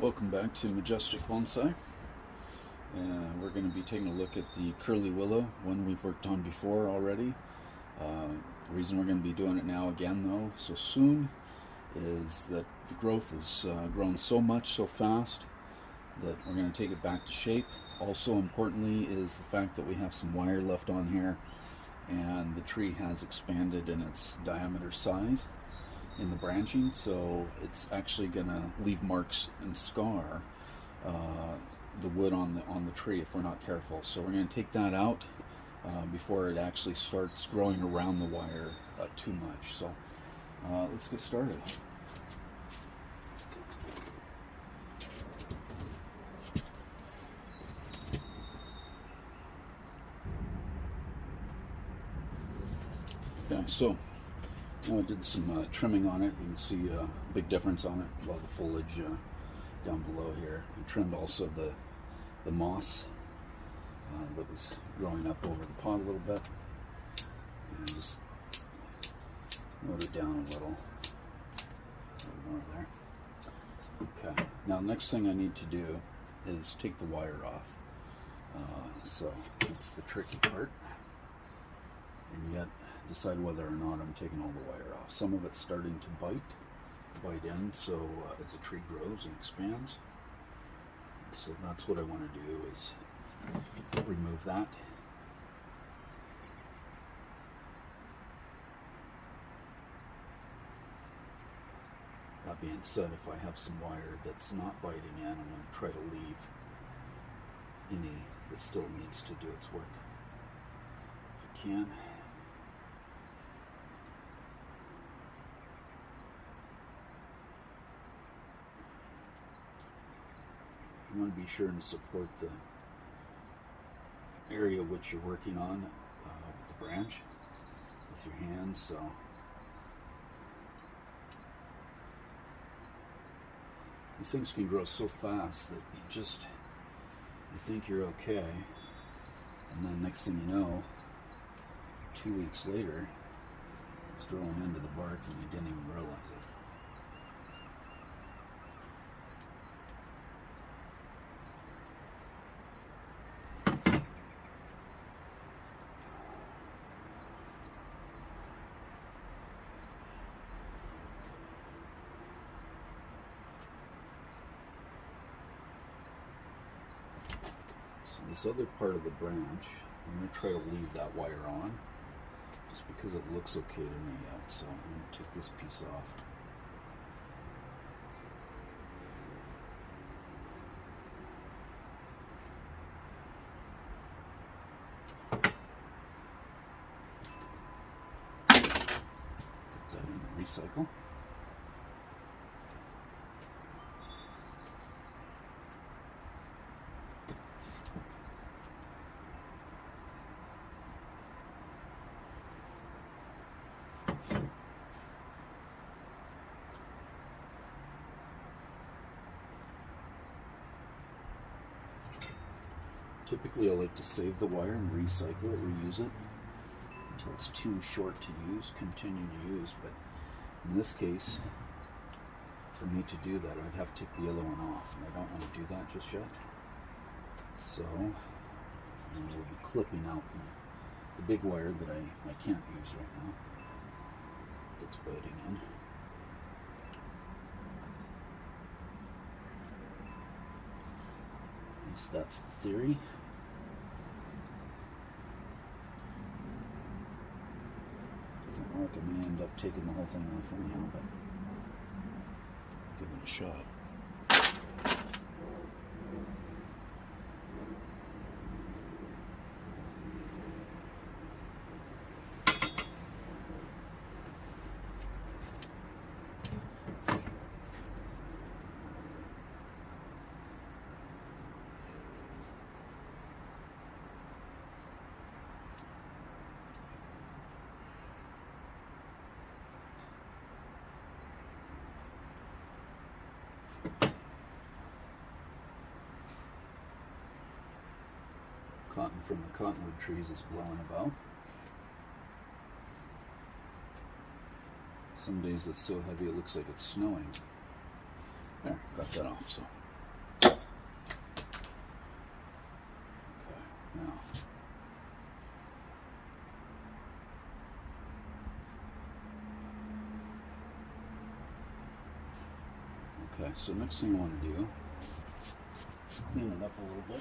Welcome back to Majestic Bonsai. We're going to be taking a look at the curly willow, one we've worked on before already. The reason we're going to be doing it now again though, so soon, is that the growth has grown so much, so fast, that we're going to take it back to shape. Also importantly is the fact that we have some wire left on here, and the tree has expanded in its diameter size in the branching, so it's actually going to leave marks and scar the wood on the tree if we're not careful. So we're going to take that out before it actually starts growing around the wire too much. So let's get started. Okay, so I did some trimming on it. You can see a big difference on it. A lot of the foliage down below here. I trimmed also the moss that was growing up over the pot a little bit, and just mowed it down a little more there. Okay, now next thing I need to do is take the wire off. So that's the tricky part, and yet decide whether or not I'm taking all the wire off. Some of it's starting to bite in, so as the tree grows and expands. So that's what I want to do, is remove that. That being said, if I have some wire that's not biting in, I'm going to try to leave any that still needs to do its work, if I can. You want to be sure and support the area which you're working on with the branch with your hands. So these things can grow so fast that you think you're okay, and then next thing you know, 2 weeks later, it's growing into the bark and you didn't even realize it. This other part of the branch, I'm going to try to leave that wire on, just because it looks okay to me yet. So I'm going to take this piece off. Put that in the recycle. Typically I like to save the wire and recycle it, reuse it until it's too short to use, continue to use. But in this case, for me to do that, I'd have to take the yellow one off, and I don't want to do that just yet. So we'll be clipping out the big wire that I can't use right now, that's biting in. At least that's the theory. Doesn't work, I may end up taking the whole thing off anyhow, but give it a shot. Cotton from the cottonwood trees is blowing about. Some days it's so heavy it looks like it's snowing. There, got that off. So Okay, so next thing I want to do is clean it up a little bit.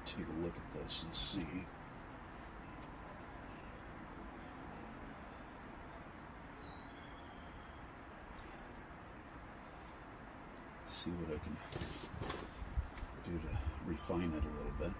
Take a look at this and see what I can do to refine it a little bit.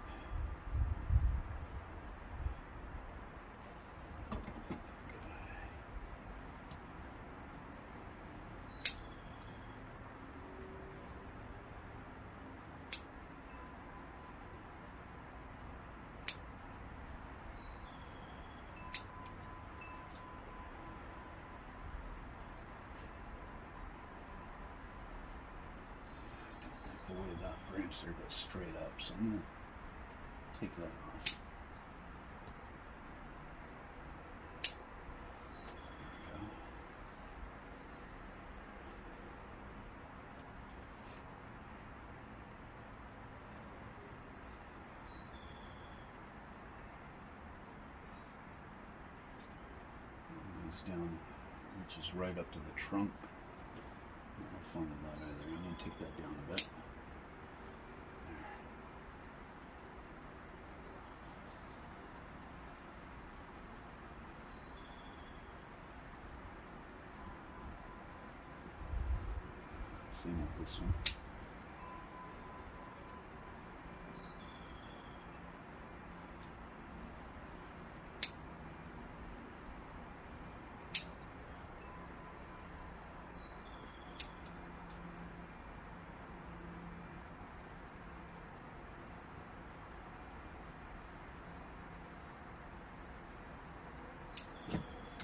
The way that branch there goes straight up, so I'm going to take that off. There we go. And these down, reaches right up to the trunk. Not fun of that either. I'm going to take that down a bit. Same with this one.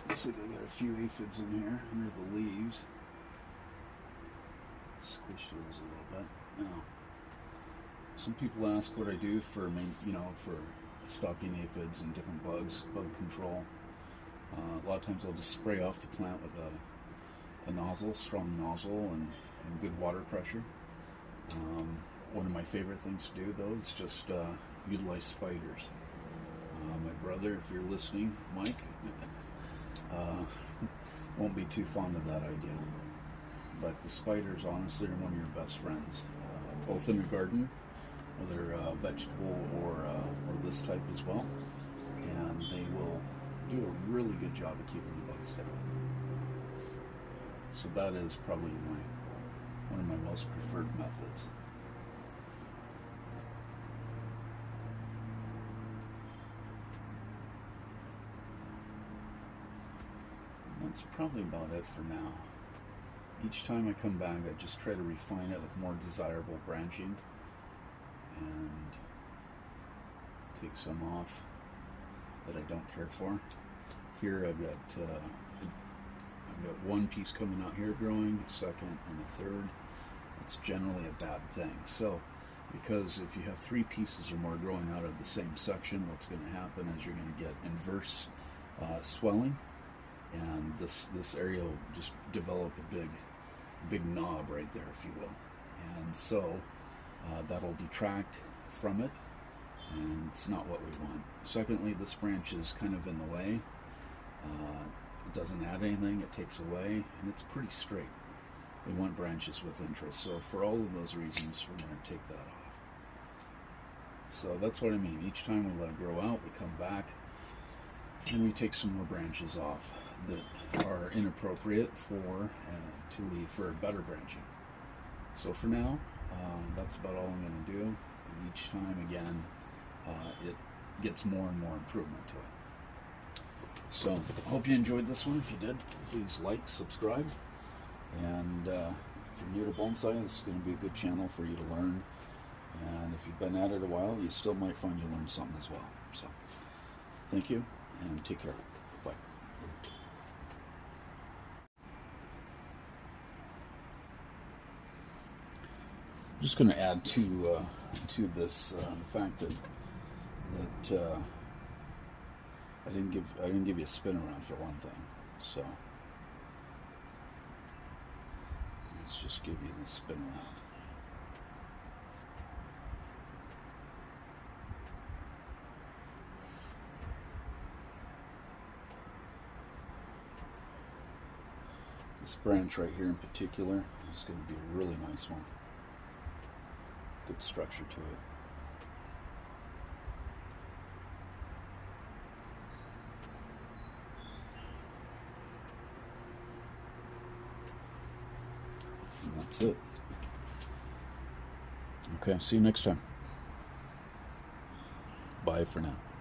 Looks like I got a few aphids in here under the leaves. Squish those a little bit. Now, some people ask what I do for, for stopping aphids and different bugs, bug control. A lot of times I'll just spray off the plant with a nozzle, strong nozzle, and good water pressure. One of my favorite things to do, though, is just utilize spiders. My brother, if you're listening, Mike, won't be too fond of that idea. But the spiders, honestly, are one of your best friends, both in the garden, whether vegetable or this type as well. And they will do a really good job of keeping the bugs down. So that is probably one of my most preferred methods. That's probably about it for now. Each time I come back, I just try to refine it with more desirable branching and take some off that I don't care for. Here I've got one piece coming out here growing, a second and a third. That's generally a bad thing. So, because if you have 3 pieces or more growing out of the same section, what's going to happen is you're going to get inverse swelling, and this area will just develop a big knob right there, if you will. And so that'll detract from it, and it's not what we want. Secondly, this branch is kind of in the way. It doesn't add anything, it takes away, and it's pretty straight. We want branches with interest, so for all of those reasons, we're going to take that off. So that's what I mean. Each time we let it grow out, we come back, and we take some more branches off that are inappropriate to leave for better branching. So for now, That's about all I'm going to do. And each time, again, it gets more and more improvement to it. So, I hope you enjoyed this one. If you did, please like, subscribe. And if you're new to bonsai, this is going to be a good channel for you to learn. And if you've been at it a while, you still might find you learned something as well. So, thank you, and take care. Bye. I'm just going to add to this the fact that I didn't give you a spin around for one thing. So let's just give you the spin around. This branch right here in particular is going to be a really nice one. Good structure to it. And that's it. Okay, see you next time. Bye for now.